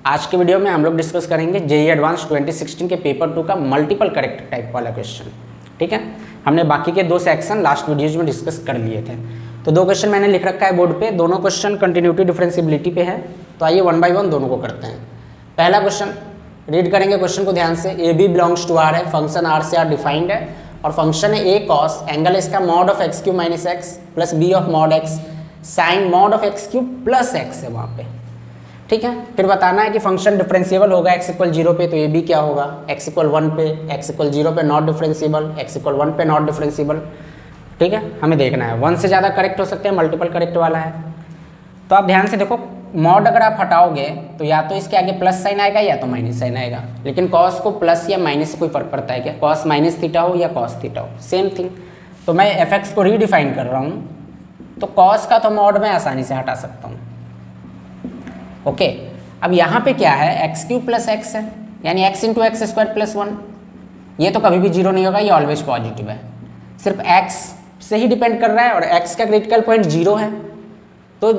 आज के वीडियो में हम लोग डिस्कस करेंगे जेईई एडवांस 2016 के पेपर 2 का मल्टीपल करेक्ट टाइप वाला क्वेश्चन। ठीक है, हमने बाकी के 2 सेक्शन लास्ट वीडियोज में डिस्कस कर लिए थे। तो 2 क्वेश्चन मैंने लिख रखा है बोर्ड पे, दोनों क्वेश्चन कंटिन्यूटी डिफरेंशिएबिलिटी पे है। तो आइए 1 बाय 1 दोनों को करते हैं। पहला क्वेश्चन रीड करेंगे क्वेश्चन को ध्यान से। A b belongs to R है, फंक्शन आर से आर डिफाइंड है और फंक्शन है ए कॉस, एंगल इसका mod of x cube minus x plus b of mod x sine mod of x cube plus x है वहाँ पे। ठीक है, फिर बताना है कि फंक्शन डिफरेंशिएबल होगा x इक्वल 0 पे, तो ये भी क्या होगा x इक्वल 1 पे, x इक्वल 0 पे नॉट डिफरेंशिएबल, x इक्वल 1 पे नॉट डिफरेंशिएबल। ठीक है, हमें देखना है 1 से ज़्यादा करेक्ट हो सकते हैं, मल्टीपल करेक्ट वाला है। तो आप ध्यान से देखो, मॉड अगर आप हटाओगे तो या तो इसके आगे प्लस साइन आएगा या तो माइनस साइन आएगा, लेकिन कॉस को प्लस या माइनस से कोई फर्क पड़ता है क्या? कॉस माइनस थीटा हो या कॉस थीटा हो, सेम थिंग। तो मैं एफ एक्स को रीडिफाइन कर रहा हूँ, तो कॉस का तो मॉड मैं आसानी से हटा सकता हूँ। ओके, अब यहाँ पे क्या है, एक्स क्यूब प्लस एक्स है, यानी x into X square plus 1। ये तो कभी भी 0 नहीं होगा, ये ऑलवेज पॉजिटिव है, सिर्फ एक्स से ही डिपेंड कर रहा है और एक्स का क्रिटिकल पॉइंट 0 है। तो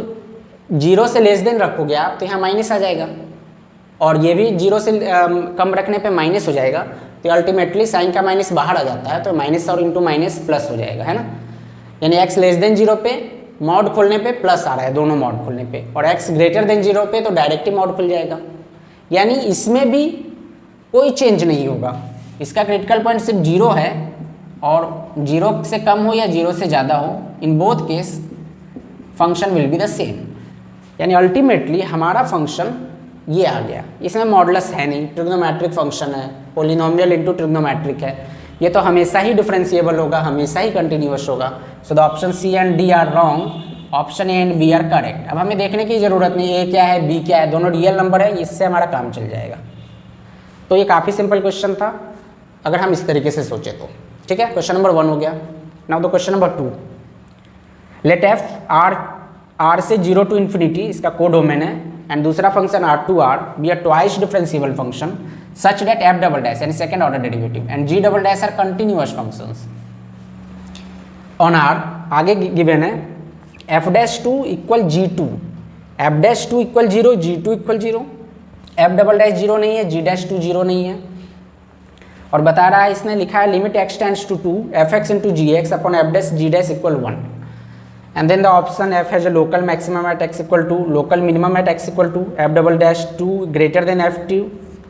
0 से लेस देन रखोगे आप तो यहाँ माइनस आ जाएगा, और ये भी 0 से कम रखने पे माइनस हो जाएगा। तो अल्टीमेटली साइन का माइनस बाहर आ जाता है, तो माइनस और इंटू माइनस प्लस हो जाएगा, है ना। यानी एक्स लेस देन 0 पे मॉड खोलने पे प्लस आ रहा है, दोनों मॉड खोलने पे, और x ग्रेटर देन 0 पे तो डायरेक्ट ही मॉड खुल जाएगा। यानी इसमें भी कोई चेंज नहीं होगा, इसका क्रिटिकल पॉइंट सिर्फ 0 है, और 0 से कम हो या 0 से ज़्यादा हो, in both case function will be the same. यानी अल्टीमेटली हमारा फंक्शन ये आ गया, इसमें मॉडुलस है नहीं, ट्रिग्नोमेट्रिक फंक्शन है, पोलिनोमियल इंटू ट्रिग्नोमेट्रिक है, ये तो हमेशा ही डिफरेंशिएबल होगा, हमेशा ही कंटिन्यूअस होगा। So the option C and D are wrong, option A and B are correct. अब हमें देखने की ज़रूरत नहीं ए क्या है बी क्या है, दोनों रियल नंबर है, इससे हमारा काम चल जाएगा। तो ये काफ़ी सिंपल क्वेश्चन था अगर हम इस तरीके से सोचे तो। ठीक है, क्वेश्चन नंबर 1 हो गया। Now the question number 2, let f R से 0 टू इन्फिनिटी इसका कोडोमेन है, एंड दूसरा function R to R be a twice differentiable function such that f double dash यानी second order derivative and g double dash are continuous functions on r। आगे given है f dash 2 equal g2, f dash 2 equal 0, g2 equal 0, f double dash 0 नहीं है, g dash 2 0 नहीं है, और बता रहा है इसने लिखा है limit x tends to 2 fx into g x upon f dash g dash equal 1, and then the option f has a local maximum at x equal 2, local minimum at x equal 2, f double dash 2 greater than f2,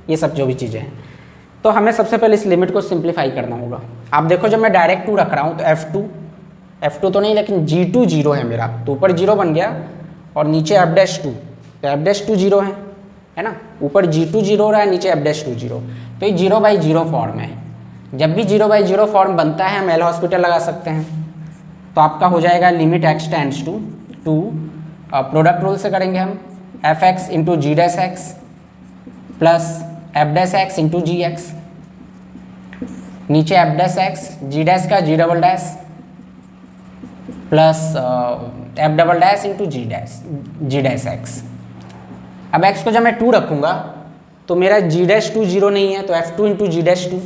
ये सब जो भी चीज़ें हैं। तो हमें सबसे पहले इस लिमिट को सिंप्लीफाई करना होगा। आप देखो जब मैं डायरेक्ट 2 रख रहा हूँ तो f2 तो नहीं, लेकिन g2 0 है मेरा, तो ऊपर 0 बन गया और नीचे f dash 2, तो f dash 2 0 है ना, ऊपर g2 0 हो रहा है, नीचे f dash 2 0, तो ये 0/0 फॉर्म है। जब भी 0/0 फॉर्म बनता है हम एल हॉस्पिटल लगा सकते हैं। तो आपका हो जाएगा limit x tends to 2, product rule से करेंगे हम, fx into g dash x plus f dash x into g x, नीचे f dash x g dash का g double dash plus f double dash into g dash x. अब x को जब मैं 2 रखूँगा तो मेरा g डैश 2 0 नहीं है, तो f2 इंटू जी डैश 2,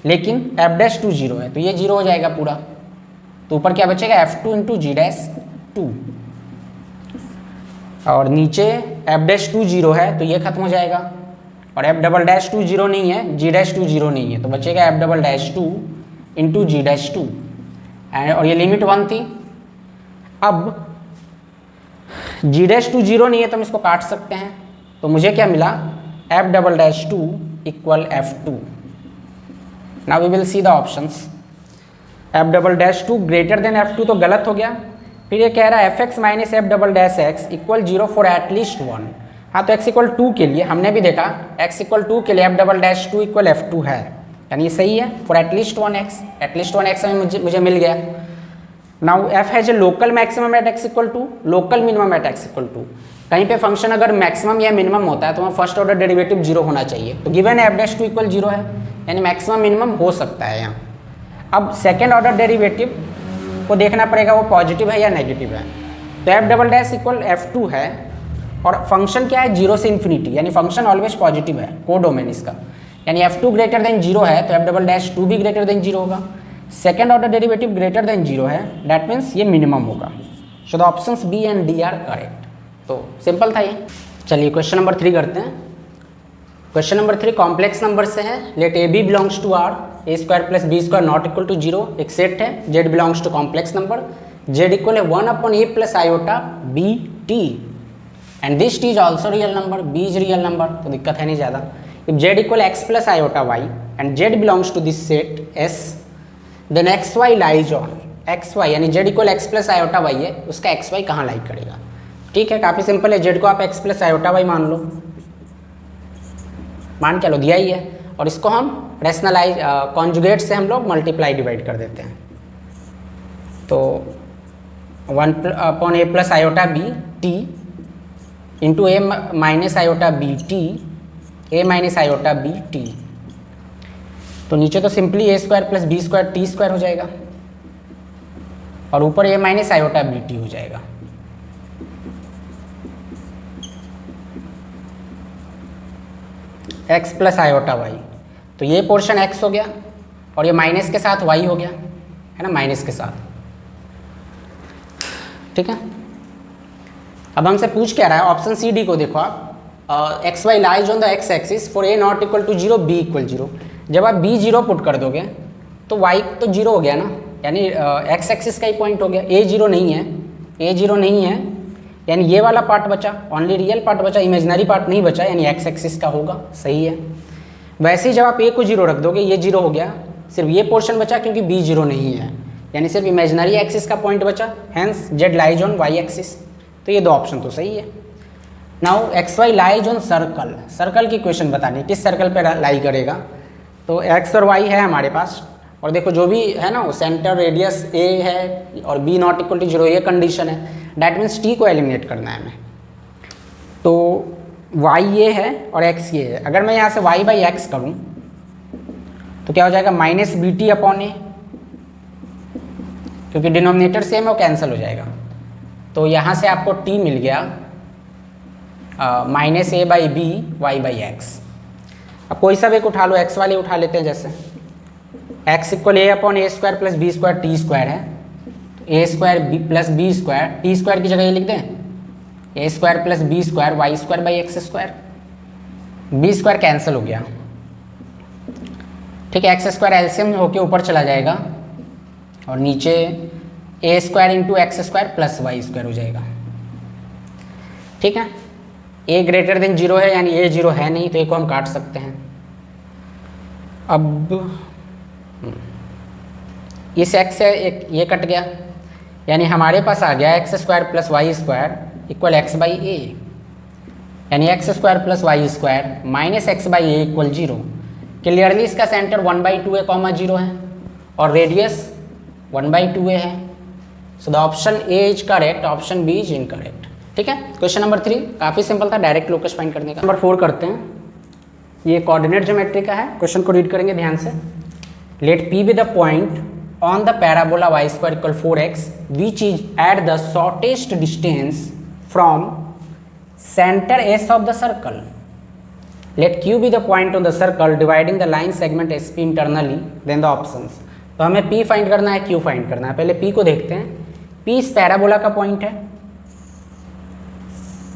लेकिन f डैश 2 0 है, तो ये 0 हो जाएगा पूरा। तो ऊपर क्या बचेगा, f2 इंटू जी डैश 2, और नीचे f डैश 2 0 है, तो ये खत्म हो जाएगा, और f डबल डैश 2 0 नहीं है, g डैश 2 0 नहीं है, तो बचेगा f double dash 2 into g dash 2, और ये लिमिट 1 थी। अब g डैश 2 0 नहीं है तो हम इसको काट सकते हैं, तो मुझे क्या मिला, f double dash 2 equal f2। Now we will see the options. f double dash 2 greater than f2 तो गलत हो गया, फिर ये कह रहा है fx minus f double dash x equal 0 for at least 1। हाँ, तो x इक्वल 2 के लिए हमने भी देखा, x इक्वल 2 के लिए f double dash 2 equal f2 है, यानी ये सही है for at least 1x। At least 1x में मुझे मिल गया। Now f has a local maximum at x equal 2, local minimum at x equal 2। कहीं पे फंक्शन अगर मैक्सिमम या मिनिमम होता है तो वहाँ फर्स्ट ऑर्डर डेरिवेटिव 0 होना चाहिए, तो गिवन है f डैश 2 इक्वल 0 है, यानी मैक्सिमम मिनिमम हो सकता है यहाँ। अब सेकेंड ऑर्डर डेरिवेटिव को देखना पड़ेगा वो पॉजिटिव है या नेगेटिव है। तो f double dash equal f2 है, और फंक्शन क्या है 0 से इन्फिनिटी, यानी फंक्शन ऑलवेज पॉजिटिव है, कोडोमेन इसका, यानी f2 ग्रेटर देन 0 है तो f डबल डैश 2 भी ग्रेटर देन 0 होगा। Second order derivative greater than 0 है, दैट मीन्स ये मिनिमम होगा। So the options B and D are correct. तो सिंपल था ये। चलिए क्वेश्चन नंबर 3 करते हैं। क्वेश्चन नंबर 3 कॉम्प्लेक्स नंबर से है। Let a b belongs to R, a square plus B square not equal to 0। एक सेट है z belongs to complex number, z equal है 1/a plus iota B t and this t is also real number, b is real number, तो दिक्कत है नहीं ज़्यादा। If z equal x plus iota y and z belongs to this set S, then x y lies on x y, यानी z equal x plus iota y है, उसका x Y कहाँ like करेगा। ठीक है, काफ़ी सिंपल है, Z को आप एक्स प्लस आयोटा वाई मान लो, मान क्या लो दिया ही है, और इसको हम रेशनलाइज कॉन्जुगेट से हम लोग मल्टीप्लाई डिवाइड कर देते हैं। तो 1/a plus iota B T into A minus iota B T, A minus iota B T, तो नीचे तो simply A square plus B square T square हो जाएगा और ऊपर A minus iota B T हो जाएगा। एक्स प्लस आयोटा वाई, तो ये पोर्शन एक्स हो गया और ये माइनस के साथ वाई हो गया, है ना, माइनस के साथ। ठीक है, अब हमसे पूछ क्या रहा है, ऑप्शन सी डी को देखो आप, x y lies on the x axis for a not equal to 0 b equal 0। जब आप बी 0 पुट कर दोगे तो वाई तो 0 हो गया ना, यानी एक्स एक्सिस का ही पॉइंट हो गया। ए 0 नहीं है, ए 0 नहीं है, यानी ये वाला पार्ट बचा, ओनली रियल पार्ट बचा, इमेजिनरी पार्ट नहीं बचा, यानी एक्स एक्सिस का होगा, सही है। वैसे ही जब आप ए को 0 रख दोगे, ये 0 हो गया, सिर्फ ये पोर्शन बचा क्योंकि बी 0 नहीं है, यानी सिर्फ इमेजिनरी एक्सिस का पॉइंट बचा, hence z lies on y axis. तो ये दो ऑप्शन तो सही है। Now x y lies on circle, circle की क्वेश्चन बतानी, किस सर्कल पे लाई करेगा। तो एक्स और वाई है हमारे पास, और देखो जो भी है ना, वो सेंटर रेडियस ए है और बी नॉट इक्वल टू 0, ये कंडीशन है, डैट मीन्स टी को एलिमिनेट करना है हमें। तो वाई ये है और एक्स ये है, अगर मैं यहाँ से वाई बाई एक्स करूँ तो क्या हो जाएगा, माइनस बी टी अपॉन ए, क्योंकि डिनोमिनेटर सेम है वो कैंसिल हो जाएगा। तो यहाँ से आपको टी मिल गया minus a by b y by x. अब कोई सा भी एक उठा लो, एक्स वाले उठा लेते हैं, जैसे X equal A upon A square plus B square T square है, तो A square B plus B square, T square की जगह ये लिख दें A square plus B square Y square by X square, B square cancel हो गया। ठीक है, एक्स स्क्वायर एलसीएम होके ऊपर चला जाएगा और नीचे A square into X square plus Y square हो जाएगा। ठीक है, ए ग्रेटर देन 0 है, यानी ए 0 है नहीं, तो ए को हम काट सकते हैं। अब इस एक्स से एक ये कट गया, यानी हमारे पास आ गया X square plus Y square equal X by A, यानी X square plus Y square minus X by A equal 0। Clearly इसका सेंटर 1/2 कॉमा 0 है और रेडियस 1/2 है। So the option A is correct, option B is incorrect. ठीक है, question number 3 काफ़ी simple था, direct locus find करने का। नंबर 4 करते हैं, ये कोऑर्डिनेट ज्योमेट्री का है, क्वेश्चन को रीड करेंगे ध्यान से। Let P be the point on the parabola y square equal 4x which is at the shortest distance from center S of the circle. Let Q be the point on the circle dividing the line segment SP internally, then the options. तो हमें P find करना है, Q find करना है। पहले P को देखते हैं। P इस पैराबोला का पॉइंट है,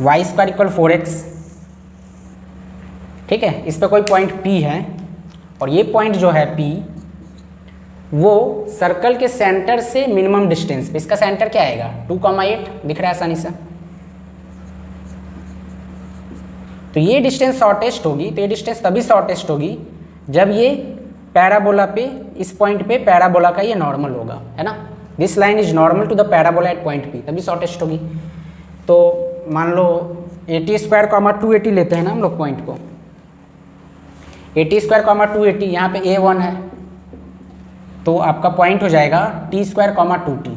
y स्क्वायर इक्वल 4x। ठीक है, इस पर कोई पॉइंट P है और ये पॉइंट जो है P वो सर्कल के सेंटर से मिनिमम डिस्टेंस पे, इसका सेंटर क्या आएगा 2,8 दिख रहा है आसानी से। तो ये डिस्टेंस शॉर्टेस्ट होगी, तो ये डिस्टेंस तभी शॉर्टेस्ट होगी जब ये पैराबोला पे, इस पॉइंट पे पैराबोला का ये नॉर्मल होगा, है ना, this line is normal to the parabola at point P, तभी शॉर्टेस्ट होगी। तो मान लो 80 स्क्वायर कॉमा 280 लेते हैं ना हम लोग पॉइंट को, 80 स्क्वायर कॉमा 280, यहाँ पे A1 है, तो आपका पॉइंट हो जाएगा टी स्क्वायर कॉमा 2t।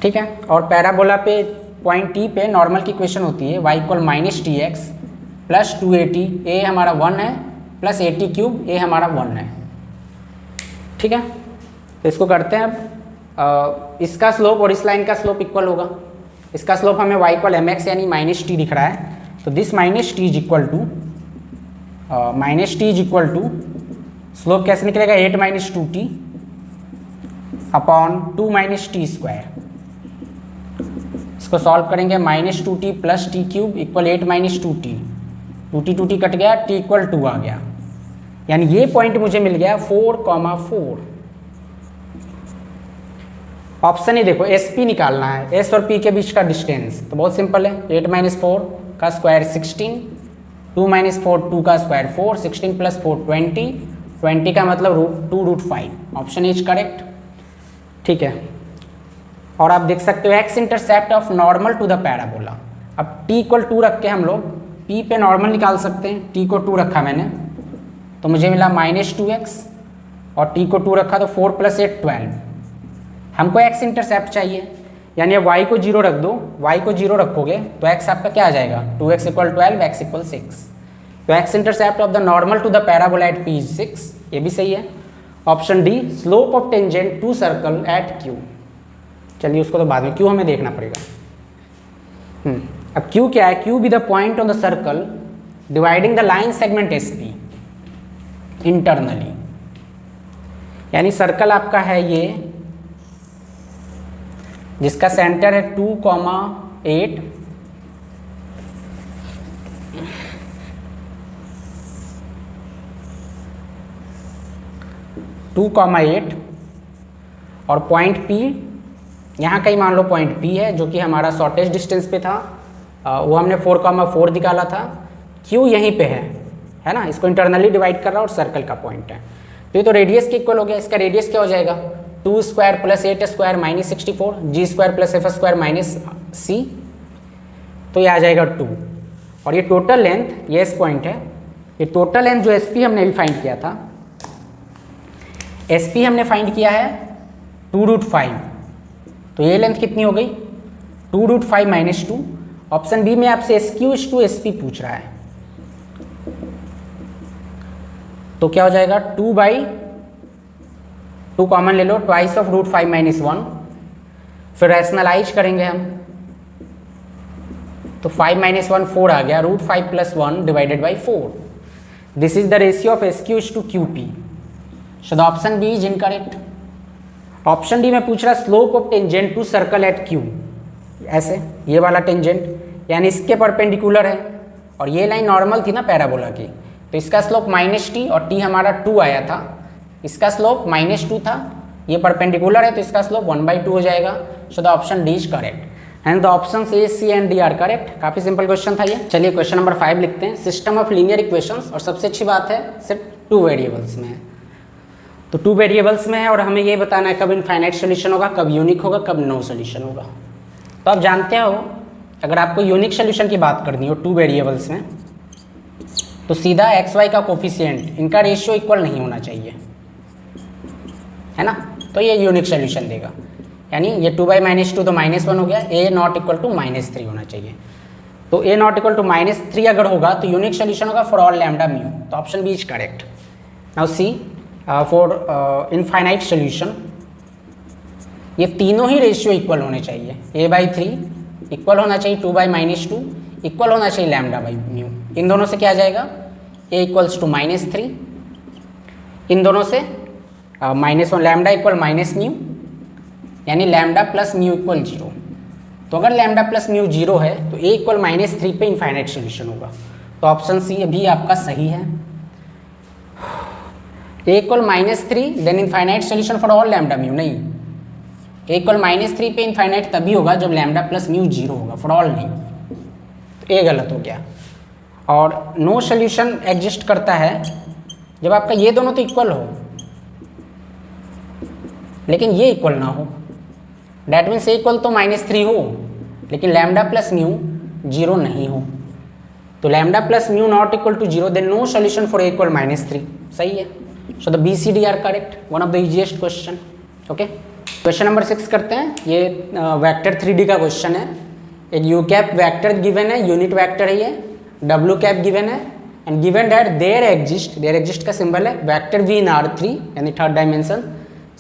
ठीक है, और पैराबोला पे पॉइंट टी पे नॉर्मल की इक्वेशन होती है y equal minus T x plus 280, ए हमारा 1 है, प्लस 80 क्यूब, ए हमारा 1 है। ठीक है, तो इसको करते हैं अब। इसका स्लोप और इस लाइन का स्लोप इक्वल होगा। इसका स्लोप हमें y इक्वल mx यानी माइनस टी दिख रहा है, तो this minus t is equal to slope कैसे निकलेगा, 8 minus 2t upon 2 minus t square. इसको सॉल्व करेंगे, minus 2t plus t cube equal 8 minus 2t, 2t 2t कट गया, t इक्वल 2 आ गया, यानी ये पॉइंट मुझे मिल गया 4,4। ऑप्शन ही देखो, एस पी निकालना है, एस और पी के बीच का डिस्टेंस, तो बहुत सिंपल है, 8 - 4 का स्क्वायर 16, 2 - 4 2 का स्क्वायर 4, 16 + 4 20, 20 का मतलब √2 ऑप्शन इज करेक्ट। ठीक है, और आप देख सकते हो x intercept of normal to the parabola. अब t इक्वल 2 रख के हम लोग p पे नॉर्मल निकाल सकते हैं, t को 2 रखा मैंने तो मुझे मिला -2x, और t को 2 रखा तो 4 + 8 12। हमको x इंटरसेप्ट चाहिए, यानी अब y को 0 रख दो, y को 0 रखोगे तो x आपका क्या आ जाएगा, 2x = 12, x = 6। तो x intercept of the normal to the parabola at p is 6, ये भी सही है। Option D, slope of tangent to circle at q। चलिए उसको तो बाद में, q हमें देखना पड़ेगा। अब q क्या है, q B the point on the circle dividing the line segment SP internally, यानी सर्कल आपका है ये जिसका सेंटर है 2,8, और पॉइंट P यहाँ कहीं मान लो पॉइंट P है जो कि हमारा शॉर्टेस्ट डिस्टेंस पे था, वो हमने 4,4 निकाला था। Q यहीं पे है ना, इसको इंटरनली डिवाइड कर रहा है और सर्कल का पॉइंट है, तो ये तो रेडियस के इक्वल हो गया। इसका रेडियस क्या हो जाएगा, 2² + 8² -64, g² + f² -c, तो ये आ जाएगा 2। और ये टोटल लेंथ, ये एस पॉइंट है, ये टोटल लेंथ जो SP हमने भी फाइंड किया था, SP हमने फाइंड किया है 2√5, तो ये लेंथ कितनी हो गई, 2√5 - 2। ऑप्शन बी में आपसे SQ = SP पूछ रहा है, तो क्या हो जाएगा 2 कॉमन ले लो, ट्वाइस ऑफ √5 - 1, फिर रैशनलाइज करेंगे हम तो 5 - 1 4 आ गया, √5 + 1 / 4। This is the ratio of SQ = QP, so the option B is incorrect. Option D में पूछ रहा slope of tangent to circle at Q, ऐसे ये वाला टेंजेंट यानी इसके परपेंडिकुलर है, और ये लाइन नॉर्मल थी ना पैराबोला की, तो इसका स्लोप -t और t हमारा 2 आया था, इसका स्लोप -2 था, ये परपेंडिकुलर है तो इसका स्लोप 1/2 हो जाएगा। So the option D is correct and the option A, C and D are correct. काफ़ी सिंपल क्वेश्चन था ये। चलिए क्वेश्चन नंबर 5 लिखते हैं। सिस्टम ऑफ लीनियर इक्वेशंस, और सबसे अच्छी बात है सिर्फ 2 वेरिएबल्स में है, तो 2 वेरिएबल्स में है और हमें ये बताना है कब इनफाइनाइट सोल्यूशन होगा, कब यूनिक होगा, कब नो सोल्यूशन होगा। तो आप जानते हो अगर आपको यूनिक सोल्यूशन की बात करनी हो 2 वेरिएबल्स में, तो सीधा XY का कोफिशिएंट, इनका रेशियो इक्वल नहीं होना चाहिए, है ना, तो ये यूनिक सोल्यूशन देगा। यानी ये 2/-2 तो -1 हो गया, A ≠ -3 होना चाहिए। तो A ≠ -3 अगर होगा तो यूनिक सोल्यूशन होगा फॉर ऑल लैम्डा म्यू, तो option B is correct. Now see for infinite solution, ये तीनों ही रेशियो इक्वल होने चाहिए, A/3 इक्वल होना चाहिए 2/-2 इक्वल होना चाहिए λ/μ। इन दोनों से क्या आ जाएगा, A = -3, इन दोनों से -1 λ = -μ, यानी λ + μ = 0। तो अगर λ + μ 0 है तो A = -3 पे इनफाइनाइट सोल्यूशन होगा, तो ऑप्शन सी भी आपका सही है। A = -3 then infinite solution for all lambda mu, नहीं, A = -3 पे इनफाइनाइट तभी होगा जब λ + μ 0 होगा, फॉर ऑल नहीं, तो A गलत हो गया। और नो सोल्यूशन एग्जिस्ट करता है जब आपका ये दोनों तो इक्वल हो लेकिन ये इक्वल ना हो, डैट मीन्स A = तो -3 हो लेकिन λ + μ 0 नहीं हो, तो λ + μ ≠ 0 then no solution for A = -3, सही है। So the BCD are correct, one of the easiest question. Okay, question number 6 करते हैं। ये वेक्टर 3D का क्वेश्चन है। एक यू कैप वेक्टर गिवन है, यूनिट वेक्टर है ये, डब्ल्यू कैप गिवन है, and given that there exist का सिंबल है वेक्टर V इन R3 यानी third dimension,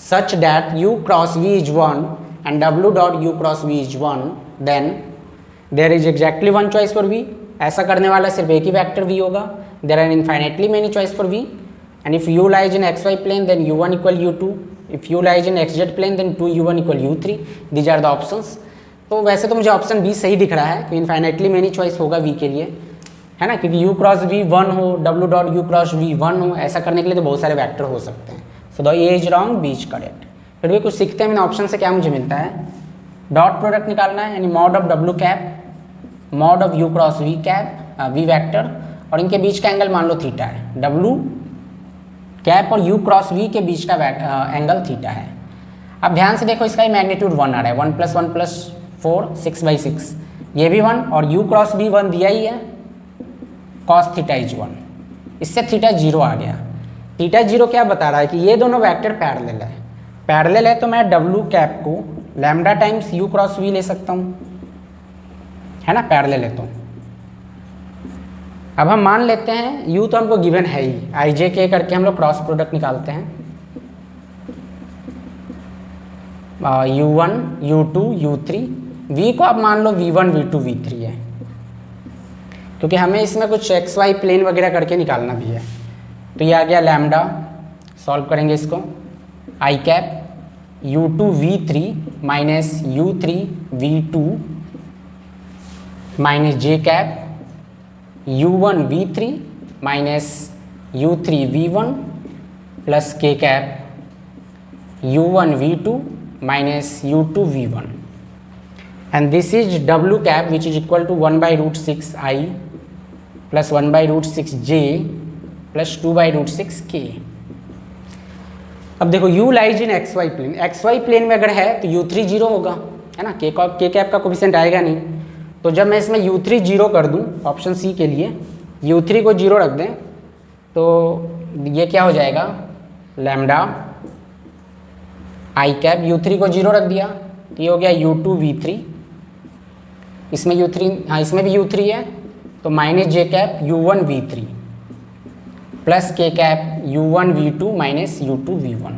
such that U × V is 1 and W.U × V is 1, then there is exactly one choice for V। ऐसा करने वाला सिर्फ एक ही वेक्टर V होगा। There are infinitely many choice for V, and if U lies in XY plane then U1 = U2, if U lies in XZ plane then 2U1 = U3, these are the options। तो वैसे तो मुझे option B सही दिख रहा है कि infinitely many choice होगा V के लिए, है ना, क्योंकि u क्रॉस v 1 हो, w dot u cross v 1 हो, ऐसा करने के लिए तो बहुत सारे वेक्टर हो सकते हैं। So the A is wrong, B is correct. फिर भी कुछ सीखते हैं, मैंने ऑप्शन से क्या मुझे मिलता है, डॉट प्रोडक्ट निकालना है, यानी mod of w cap mod of u cross v cap v vector, और इनके बीच का एंगल मान लो थीटा है, w कैप और u क्रॉस v के बीच का एंगल थीटा है। अब ध्यान से देखो, इसका ही मैग्नीट्यूड 1 आ रहा है, 1 + 1 + 4 6/6, ये भी 1, और u क्रॉस v 1 दिया ही है, कॉस थीटा इज 1, इससे थीटा 0 आ गया। थीटा 0 क्या बता रहा है कि ये दोनों वेक्टर पैरेलल है। पैरेलल है तो मैं w कैप को lambda times u cross v ले सकता हूँ, है ना, पैरेलल है तो। अब हम मान लेते हैं u तो हमको गिवन है ही, i j k करके हम लोग क्रॉस प्रोडक्ट निकालते हैं, u1 u2 u3, v को आप मान लो v1 v2 v3 है, क्योंकि हमें इसमें कुछ एक्स वाई प्लेन वगैरह करके निकालना भी है। तो ये आ गया लैम्डा, सॉल्व करेंगे इसको, I cap u2 v3 minus u3 v2 minus J cap u1 v3 minus u3 v1 plus K cap u1 v2 minus u2 v1, and this is w cap which is equal to 1/√6 i plus 1/√6 j plus 2/√6 k। अब देखो u lies in x y plane, x y plane में अगर है तो u3 0 होगा, है ना, के कैप का कोफिशिएंट आएगा नहीं। तो जब मैं इसमें u3 0 कर दूं, ऑप्शन सी के लिए u3 को 0 रख दें, तो ये क्या हो जाएगा, लैम्डा आई कैप u3 को 0 रख दिया तो ये हो गया u2 v3, इसमें u3, हाँ इसमें भी u3 है, तो minus J cap u1 v3 plus K cap u1 v2 minus u2 v1।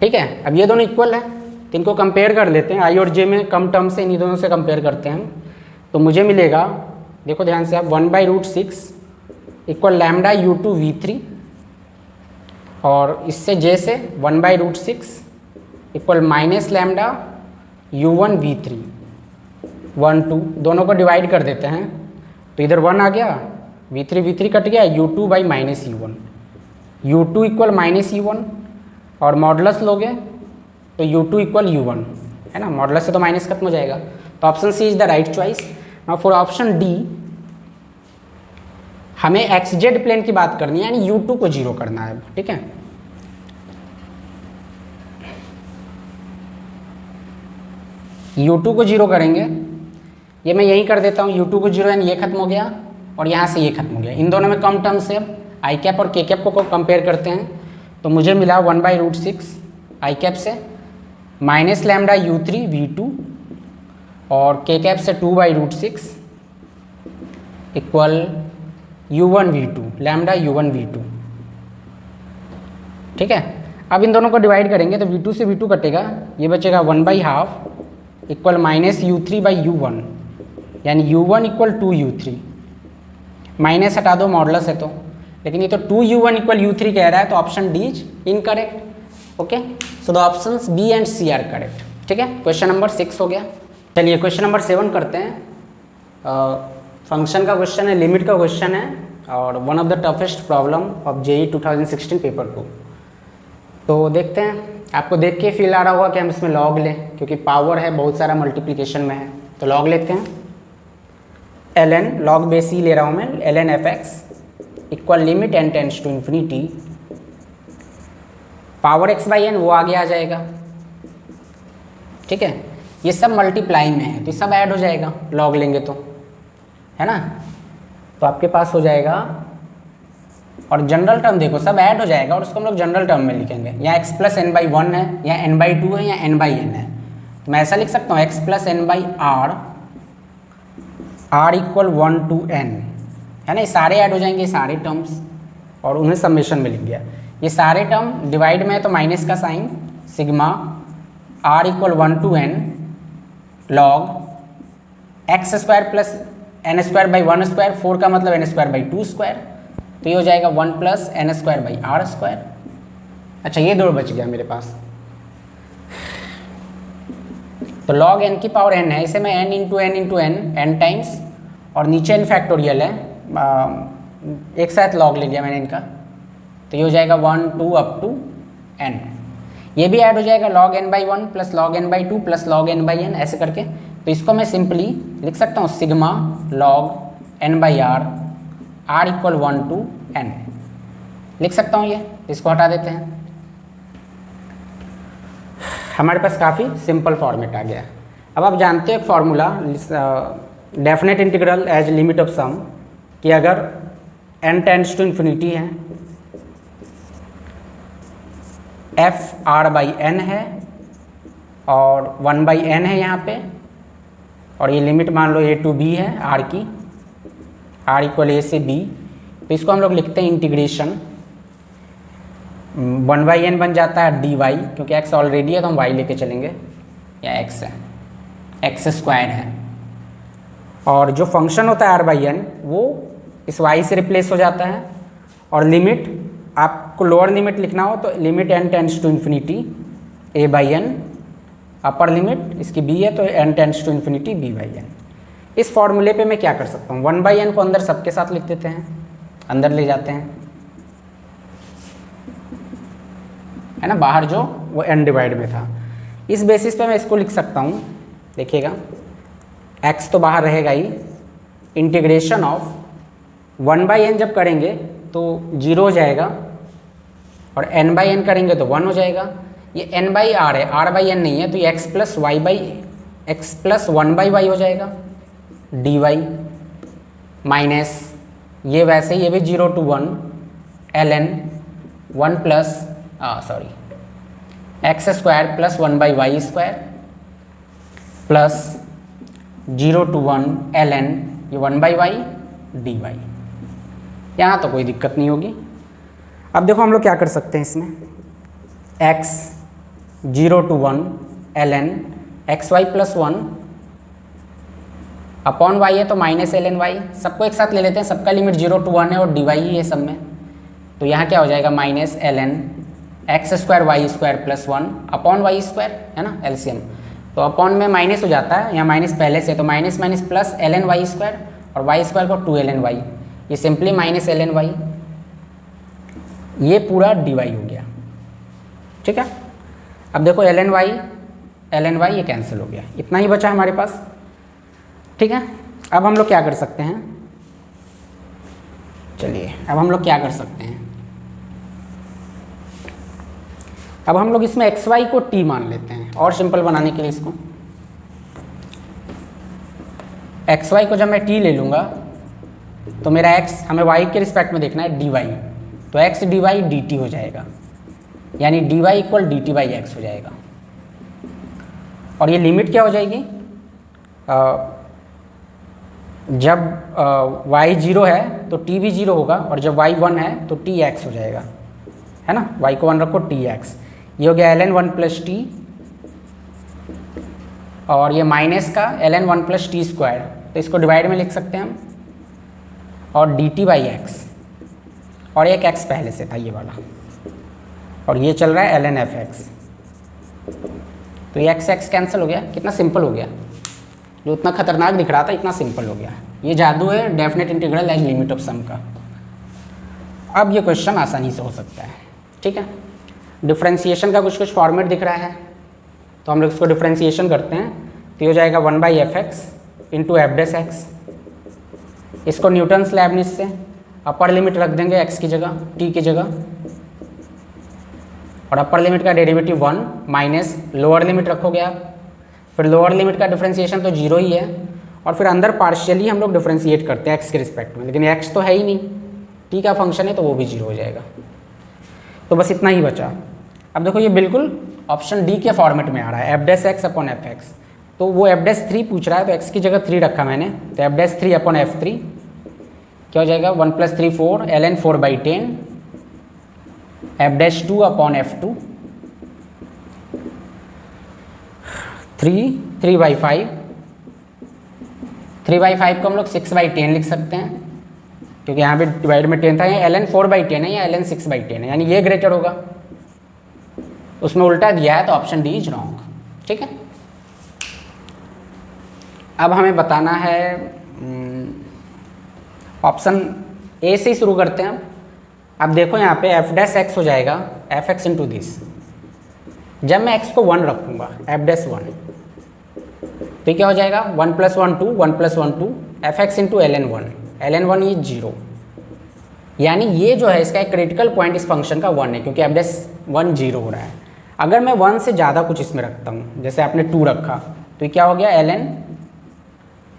ठीक है, अब ये दोनों इक्वल है तो इनको कंपेयर कर लेते हैं, आई और जे में कम टर्म से इन्हीं दोनों से कंपेयर करते हैं। तो मुझे मिलेगा, देखो ध्यान से आप, 1/√6 इक्वल लैम्डा u2 v3, और इससे जे से 1/√6 equal minus lambda u1 v3 1 2, दोनों को डिवाइड कर देते हैं तो इधर 1 आ गया, v3 कट गया, u2 by minus u1, u2 equal minus u1, और मॉडुलस लोगे तो u2 इक्वल u1, है ना, मॉडुलस से तो माइनस खत्म हो जाएगा। तो option C is the right choice. Now for option D, हमें एक्स जेड प्लेन की बात करनी है, यानी u2 को 0 करना है। ठीक है, u2 को 0 करेंगे, ये मैं यही कर देता हूँ, u2 को 0 यानी ये खत्म हो गया और यहाँ से ये खत्म हो गया। इन दोनों में कम टर्म से अब आई कैप और के कैप को कंपेयर करते हैं, तो मुझे मिला 1/√6 आई कैप से माइनस लैम्डा u3 v2 और के कैप से 2/√6 equal u1 v2 lambda u1 v2। ठीक है, अब इन दोनों को डिवाइड करेंगे तो v2 से v2 कटेगा, ये बचेगा 1/2 इक्वल माइनस u3/u1, यानी u1 इक्वल 2u3, माइनस हटा दो मॉडुलस है तो, लेकिन ये तो 2u1 इक्वल u3 कह रहा है, तो option D is incorrect. Okay, so the options B and C are correct. ठीक है, क्वेश्चन नंबर 6 हो गया। चलिए क्वेश्चन नंबर 7 करते हैं। फंक्शन का क्वेश्चन है, लिमिट का क्वेश्चन है, और one of the toughest problem of JEE 2016 paper 2। तो देखते हैं, आपको देख के फील आ रहा होगा कि हम इसमें लॉग लें, क्योंकि पावर है, बहुत सारा मल्टीप्लिकेशन में है, तो लॉग लेते हैं। ln लॉग बेस ही ले रहा हूँ मैं, ln f(x) equal limit n tends to infinity power x/n, वो आगे आ जाएगा। ठीक है, ये सब मल्टीप्लाई में है तो ये सब ऐड हो जाएगा, लॉग लेंगे तो, है ना, तो आपके पास हो जाएगा, और जनरल टर्म देखो सब ऐड हो जाएगा, और उसको हम लोग जनरल टर्म में लिखेंगे, या x + n/1 है, या n/2 है, या n/n है। तो मैं ऐसा लिख सकता हूँ x + n/r, r equal 1 to n, है ना, ये सारे ऐड हो जाएंगे, ये सारे टर्म्स, और उन्हें समेशन में लिख दिया। ये सारे टर्म डिवाइड में है तो माइनस का sign, sigma r equal 1 to n log x² + n² / 1², 4 का मतलब n²/2², तो ये हो जाएगा 1 + n²/r²। अच्छा, ये दो बच गया मेरे पास, तो log n की पावर n है, इसे मैं n × n × n n times और नीचे n फैक्टोरियल है, एक साथ लॉग ले लिया मैंने इनका, तो ये हो जाएगा 1 2 अप टू n। ये भी ऐड हो जाएगा log n by 1 plus log n by 2 plus log n by n ऐसे करके। तो इसको मैं सिंपली लिख सकता हूँ sigma log n by r, r equal 1 to n लिख सकता हूँ। ये इसको हटा देते हैं, हमारे पास काफ़ी सिंपल फॉर्मेट आ गया। अब आप जानते हो एक formula definite integral as limit of sum, कि अगर n टेंड्स टू इन्फिनिटी है, f r बाई n है और 1 बाई n है यहाँ पे, और ये लिमिट मान लो a टू b है r की, r इक्वल a से b। तो इसको हम लोग लिखते हैं इंटीग्रेशन 1 बाई n बन जाता है dy, क्योंकि x ऑलरेडी है तो हम y लेके चलेंगे, या x है, x स्क्वायर है, और जो फंक्शन होता है r बाई n वो इस y से रिप्लेस हो जाता है। और लिमिट आपको लोअर लिमिट लिखना हो तो limit n tends to infinity a by n, upper limit इसकी b है तो n tends to infinity b by n। इस फॉर्मूले पे मैं क्या कर सकता हूँ, 1 बाई n को अंदर सबके साथ लिख देते हैं, अंदर ले जाते हैं, है ना, बाहर जो वो n डिवाइड में था। इस बेसिस पे मैं इसको लिख सकता हूँ, देखिएगा x तो बाहर रहेगा ही, इंटीग्रेशन ऑफ 1 बाई n जब करेंगे तो 0 हो जाएगा, और n बाई n करेंगे तो 1 हो जाएगा। ये n बाई r है, r बाई n नहीं है, तो ये x plus y by x plus 1 by y हो जाएगा dy, माइनस ये वैसे ये भी 0 to 1 ln 1 plus x square plus 1 by y square plus 0 to 1 ln ये 1 बाई वाई dy। यहाँ तो कोई दिक्कत नहीं होगी। अब देखो हम लोग क्या कर सकते हैं इसमें, x 0 to 1 ln x y plus 1 upon y है तो माइनस ln y, सबको एक साथ ले लेते हैं, सबका लिमिट 0 टू 1 है और dy ही है सब में, तो यहाँ क्या हो जाएगा minus ln x square Y square plus 1 upon y square, है ना एलसीएम, तो अपॉन में माइनस हो जाता है, यहाँ माइनस पहले से, तो minus minus plus ln y square, और वाई स्क्वायर को 2 ln वाई, ये सिंपली माइनस ln वाई, ये पूरा dy हो गया। ठीक है, अब देखो ln वाई ये कैंसिल हो गया, इतना ही बचा हमारे पास। ठीक है, अब हम लोग क्या कर सकते हैं, चलिए अब हम लोग क्या कर सकते हैं, अब हम लोग इसमें एक्स वाई को t मान लेते हैं, और सिंपल बनाने के लिए इसको एक्स वाई को जब मैं t ले लूँगा तो मेरा x हमें y के रिस्पेक्ट में देखना है dy, तो x dy dt हो जाएगा, यानी dy equal dt by x हो जाएगा। और ये लिमिट क्या हो जाएगी, जब y 0 है तो t भी 0 होगा, और जब y 1 है तो t x हो जाएगा, है ना, y को 1 रखो t x, ये हो गया ln 1 प्लस टी, और ये माइनस का ln 1 प्लस टी स्क्वायर, तो इसको डिवाइड में लिख सकते हैं हम, और dt बाई एक्स, और एक x पहले से था ये वाला, और ये चल रहा है ln एफ एक्स, तो ये x कैंसिल हो गया, कितना सिंपल हो गया, जो उतना खतरनाक दिख रहा था इतना सिंपल हो गया। ये जादू है definite integral as limit of sum का। अब ये क्वेश्चन आसानी से हो सकता है। ठीक है, डिफ्रेंसिएशन का कुछ फॉर्मेट दिख रहा है, तो हम लोग इसको डिफ्रेंसिएशन करते हैं, तो ये हो जाएगा 1 by f x into f dash x, इसको न्यूटन्स लेबनिज से अपर लिमिट रख देंगे x की जगह, t की जगह, और अपर लिमिट का डेरिवेटिव 1 माइनस लोअर लिमिट रखोगे आप, फिर लोअर लिमिट का डिफ्रेंसिएशन तो 0 ही है, और फिर अंदर पार्शियली हम लोग डिफ्रेंशिएट करते हैं x के रिस्पेक्ट में, लेकिन x तो है ही नहीं, t का फंक्शन है तो वो भी 0 हो जाएगा। तो बस इतना ही बचा। अब देखो ये बिल्कुल ऑप्शन डी के फॉर्मेट में आ रहा है, F dash x upon F x, तो वो एफ डेस 3 पूछ रहा है, तो x की जगह 3 रखा मैंने, तो एफ डेस 3 अपॉन एफ 3 क्या हो जाएगा 1 plus 3 4 ln 4 by 10 F dash 2 upon F 2 3 by 5 को हम लोग 6 बाई 10 लिख सकते हैं, क्योंकि यहाँ पे डिवाइड में 10 था, ये ln 4 बाई 10 है या ln 6 बाई 10 है, यानी ये ग्रेटर होगा, उसमें उल्टा दिया है तो ऑप्शन डी इज रॉन्ग। ठीक है, अब हमें बताना है ऑप्शन ए से ही शुरू करते हैं। अब देखो यहाँ पे एफ डैश एक्स हो जाएगा एफ एक्स इंटू दिस। जब मैं एक्स को 1 रखूँगा एफ डैश 1, तो क्या हो जाएगा 1 + 1 2, 1 + 1 2, एफ एक्स इंटू ln 1 ये 0। यानी ये जो है इसका एक क्रिटिकल पॉइंट इस फंक्शन का 1 है, क्योंकि एफ डैश 1 0 हो रहा है। अगर मैं 1 से ज़्यादा कुछ इसमें रखता हूँ, जैसे आपने 2 रखा, तो ये क्या हो गया ln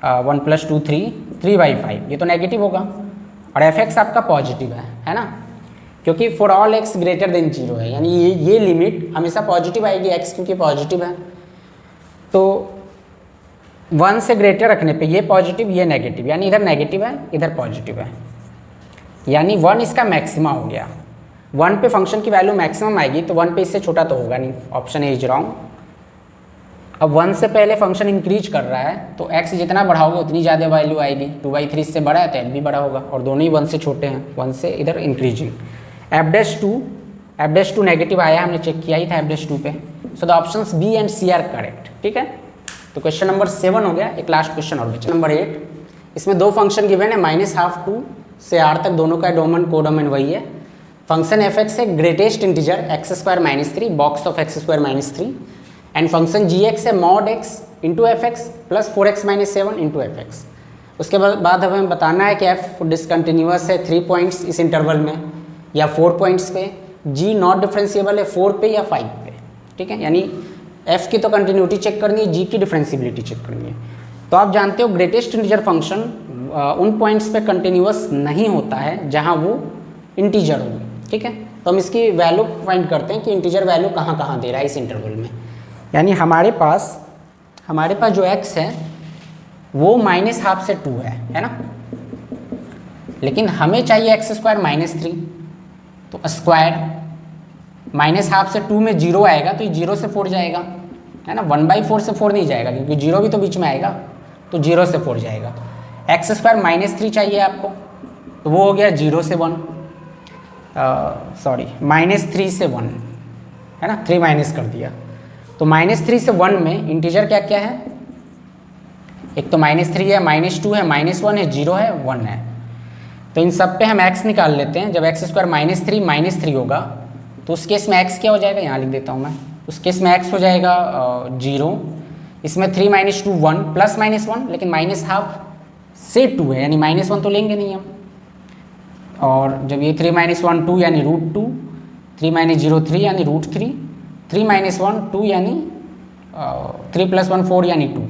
1 + 2 3, 3/5, ये तो नेगेटिव होगा। और एफ एक्स आपका पॉजिटिव है ना, क्योंकि for all x greater than 0 है, यानी ये लिमिट हमेशा पॉजिटिव आएगी, एक्स क्योंकि पॉजिटिव है। तो 1 से ग्रेटर रखने पे ये पॉजिटिव ये नेगेटिव, यानी इधर नेगेटिव है इधर पॉजिटिव है, यानी 1 इसका मैक्सिमा हो गया। 1 पे फंक्शन की वैल्यू मैक्सिमम आएगी, तो 1 पे इससे छोटा तो होगा नहीं, ऑप्शन ए इज रॉन्ग। अब 1 से पहले फंक्शन इंक्रीज कर रहा है, तो x जितना बढ़ाओगे उतनी ज़्यादा वैल्यू आएगी। 2/3 से बड़ा है तो f भी बड़ा होगा, और दोनों ही 1 से छोटे हैं, 1 से इधर इंक्रीजिंग। एफ डैश 2 नेगेटिव आया, हमने चेक किया ही था एफ डैश 2 पे। So the options B and C are correct. ठीक है, तो क्वेश्चन नंबर 7 हो गया। एक लास्ट क्वेश्चन और बचा नंबर 8। इसमें 2 फंक्शन गिवन है, -12 टू से r तक, दोनों का डोमेन कोडोमेन वही है। फंक्शन एफ एक्स है greatest integer x² - 3 box of x² - 3, and function g x है mod x into f x plus 4x - 7 into f x. उसके बाद हमें बताना है कि f डिसकंटिन्यूअस है 3 पॉइंट्स इस इंटरवल में या 4 पॉइंट्स पे, g नॉट डिफरेंशिएबल है 4 पे या 5 पे। ठीक है, यानी f की तो कंटिन्यूटी चेक करनी है, g की डिफरेंशिएबिलिटी चेक करनी है। तो आप जानते हो ग्रेटेस्ट इंटीजर फंक्शन उन पॉइंट्स पे कंटिन्यूअस नहीं होता है जहाँ वो इंटीजर हो। ठीक है, तो हम इसकी वैल्यू फाइंड करते हैं कि इंटीजर वैल्यू कहाँ कहाँ दे रहा है इस इंटरवल में। यानी हमारे पास जो x है वो -12 से 2 है ना, लेकिन हमें चाहिए x² - 3, तो स्क्वायर -12 से 2 में 0 आएगा, तो ये 0 से 4 जाएगा, है ना। 1/4 से 4 नहीं जाएगा, क्योंकि 0 भी तो बीच में आएगा, तो 0 से 4 जाएगा। x² - 3 चाहिए आपको, तो वो हो गया 0 से 1, सॉरी -3 से 1, है ना, 3 माइनस कर दिया। तो -3 से 1 में इंटीजर क्या क्या है, एक तो -3 है, -2 है, -1 है, 0 है, 1 है। तो इन सब पे हम x निकाल लेते हैं। जब x² - 3 होगा, तो उस केस में x क्या हो जाएगा, यहाँ लिख देता हूँ मैं। उस केस में x हो जाएगा 0, इसमें 3 - 2 1 प्लस -1, लेकिन -12 से 2 है, यानी -1 तो लेंगे नहीं हम। और जब ये 3 - 1 2 यानी √2, 3 - 0 3 यानी √3, 3 - 1 2 यानी 3 + 1 4 यानी 2।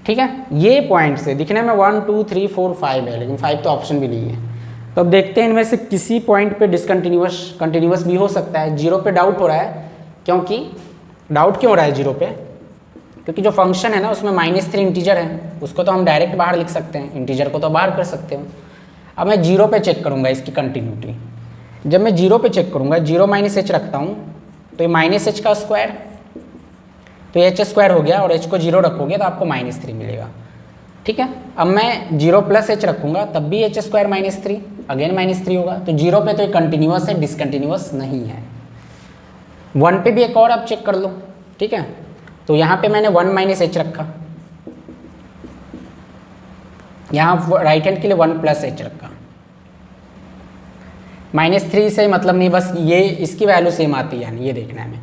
ठीक है, ये पॉइंट से दिखने में 1 2 3 4 5 है, लेकिन 5 तो ऑप्शन भी नहीं है। तो अब देखते हैं इनमें से किसी पॉइंट पे कंटिन्यूअस भी हो सकता है। 0 पे डाउट हो रहा है, क्योंकि डाउट क्यों हो रहा है 0 पे, क्योंकि जो फंक्शन है ना उसमें -3 इंटीजर है, उसको तो हम डायरेक्ट बाहर लिख सकते हैं, इंटीजर को तो बाहर कर सकते हो। अब मैं 0 पे चेक करूँगा इसकी कंटिन्यूटी। जब मैं 0 पे चेक करूँगा, 0 - h रखता हूँ, तो ये -h का स्क्वायर, तो h² हो गया, और h को 0 रखोगे तो आपको -3 मिलेगा। ठीक है, अब मैं 0 + h रखूँगा, तब भी h² - 3 अगेन -3 होगा। तो 0 पे तो ये कंटिन्यूअस है, डिसकंटिन्यूअस नहीं है। 1 पे भी एक और आप चेक कर लो। ठीक है, तो यहाँ पे मैंने 1 - h रखा, यहाँ राइट हैंड के लिए 1 + h रखा। -3 से मतलब नहीं, बस ये इसकी वैल्यू सेम आती है, यानी ये देखना है हमें।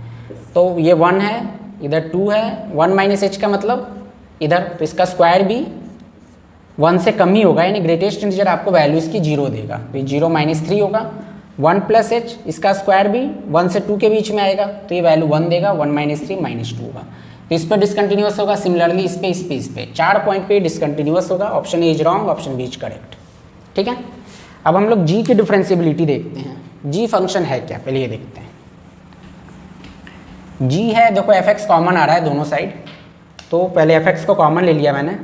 तो ये 1 है, इधर 2 है, 1 - h का मतलब इधर, तो इसका स्क्वायर भी 1 से कम ही होगा, यानी ग्रेटेस्ट इंटीजर आपको वैल्यू इसकी 0 देगा। तो ये 0 - 3 होगा। 1 + h, इसका स्क्वायर भी 1 से 2 के बीच में आएगा, तो ये वैल्यू 1 देगा। 1 - 3 -2 होगा, तो इस पर डिसकंटिन्यूअस होगा। सिमिलरली इस पे 4 पॉइंट पे डिसकंटिन्यूअस होगा। Option A is wrong, option B is correct. ठीक है, अब हम लोग g की डिफरेंशिएबिलिटी देखते हैं। g फंक्शन है क्या, पहले ये देखते हैं। g है, देखो एफ एक्स कॉमन आ रहा है दोनों साइड, तो पहले एफ एक्स को कॉमन ले लिया मैंने,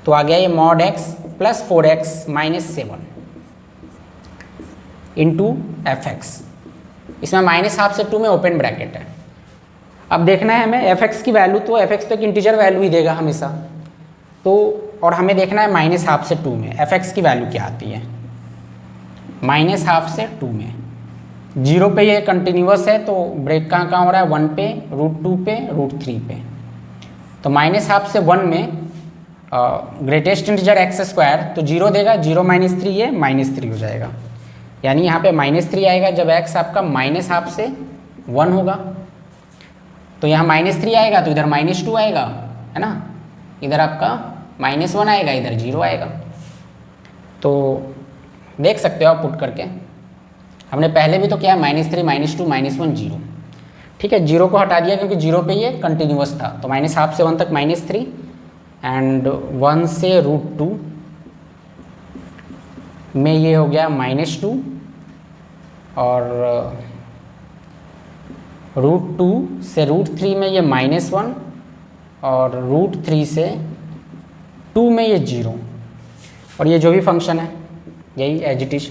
तो आ गया ये mod x plus 4x - 7 into f x. इसमें -12 से 2 में ओपन ब्रैकेट है। अब देखना है हमें एफ एक्स की वैल्यू, तो एफ एक्स तो एक इंटीजर वैल्यू ही देगा हमेशा, तो और हमें देखना है -12 से 2 में एफ एक्स की वैल्यू क्या आती है। -12 से 2 में 0 पे ये कंटिन्यूअस है, तो ब्रेक कहाँ हो रहा है, 1 पे, √2 पे, √3 पे। तो -12 से 1 में ग्रेटेस्ट इंटीजर एक्स स्क्वायर, तो 0 देगा, 0 - 3 ये -3 हो जाएगा, यानी यहाँ पे -3 आएगा जब x आपका -½ से 1 होगा। तो यहाँ -3 आएगा तो इधर -2 आएगा, है ना, इधर आपका -1 आएगा, इधर 0 आएगा। तो देख सकते हो आप पुट करके, हमने पहले भी तो क्या, -3 -2 -1 0, ठीक है। 0 को हटा दिया क्योंकि 0 पे ये कंटिन्यूअस था, तो -½ से 1 तक -3 एंड 1 से √2 में ये हो गया -2 और √2 से √3 में ये -1 और √3 से 2 में ये 0, और ये जो भी फंक्शन है यही एज इट इज।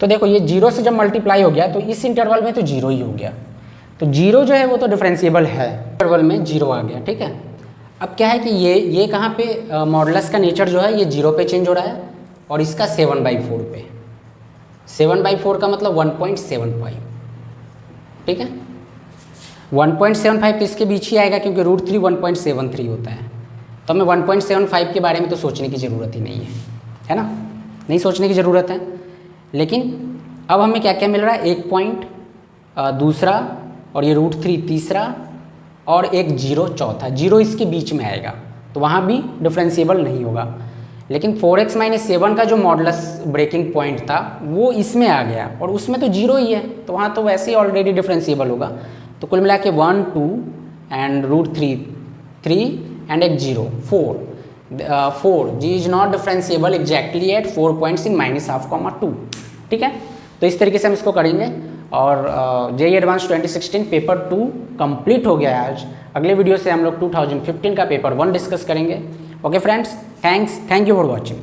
तो देखो ये 0 से जब मल्टीप्लाई हो गया तो इस इंटरवल में तो 0 ही हो गया, तो 0 जो है वो तो डिफरेंशिएबल है, इंटरवल में 0 आ गया, ठीक है। अब क्या है कि ये कहाँ पे मॉडुलस का नेचर जो है ये 0 पे चेंज हो रहा है और इसका 7/4 पे, 7/4 का मतलब 1.75, ठीक है। 1.75 तो इसके बीच ही आएगा क्योंकि √3 1.73 होता है, तो हमें 1.75 के बारे में तो सोचने की ज़रूरत ही नहीं है ना, नहीं सोचने की ज़रूरत है। लेकिन अब हमें क्या क्या मिल रहा है, 1 पॉइंट दूसरा और ये √3 तीसरा और एक 0 चौथा, 0 इसके बीच में आएगा तो वहाँ भी डिफरेंशिएबल नहीं होगा। लेकिन 4x - 7 का जो मॉडुलस ब्रेकिंग पॉइंट था वो इसमें आ गया और उसमें तो 0 ही है, तो वहाँ तो वैसे ही ऑलरेडी डिफरेंशिएबल होगा। तो कुल मिला के 1 2 एंड √3 3 एंड एक 0 4 G is not differentiable exactly at 4 points in -½ 2, ठीक है। तो इस तरीके से हम इसको करेंगे और JEE एडवांस 2016 पेपर 2 कंप्लीट हो गया है आज। अगले वीडियो से हम लोग 2015 का पेपर 1 डिस्कस करेंगे। Okay friends, thank you for watching.